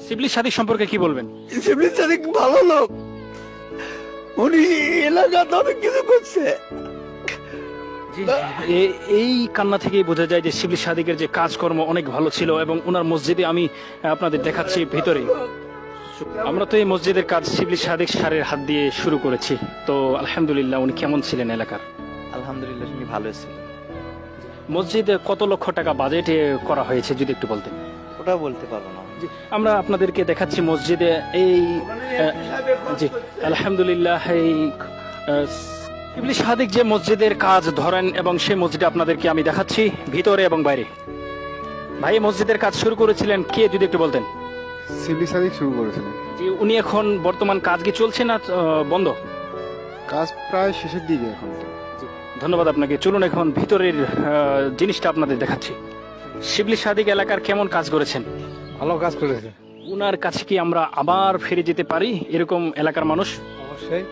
শিবলি সাদিক সম্পর্কে কি বলবেন? শিবলি সাদিক ভালো লোক, উনি এলাকাতে অনেক কিছু করছে। এই কান্না থেকেই বোঝা যায় যে শিবলি সাদিকের যে কাজকর্ম অনেক ভালো ছিল, এবং ওনার মসজিদে আমি আপনাদের দেখাচ্ছি ভিতরে। আমরা তো এই মসজিদের কাজ শিবলি সাদিক স্যারের হাত দিয়ে শুরু করেছি। তো আলহামদুলিল্লাহ, উনি কেমন ছিলেন এলাকার? আলহামদুলিল্লাহ উনি ভালো ছিল। মসজিদে কত লক্ষ টাকা বাজেটে করা হয়েছে যদি একটু বলতেন। ওটা বলতে পারবো না। আমরা আপনাদেরকে দেখাচ্ছি মসজিদে এই জি আলহামদুলিল্লাহ এই শিবলি সাদিক যে মসজিদের কাজ ধরেন, এবং সেই মসজিদে আপনাদেরকে আমি দেখাচ্ছি ভিতরে এবং বাইরে। ভাই, এই মসজিদের কাজ শুরু করেছিলেন কে যদি একটু বলতেন। শিবলি সাদিক শুরু করেছিলেন। জি, উনি এখন বর্তমান কাজ কি চলছে না বন্ধ? কাজ প্রায় শেষের দিকে এখন তো। ধন্যবাদ আপনাকে। চলুন এখন ভিতরের জিনিসটা আপনাদের দেখাচ্ছি। শিবলি সাদিক এলাকার কেমন কাজ করেছেন? ভালো কাজ করেছে। উনার কাছে কি আমরা আবার ফিরে যেতে পারি এরকম এলাকার মানুষ? অবশ্যই।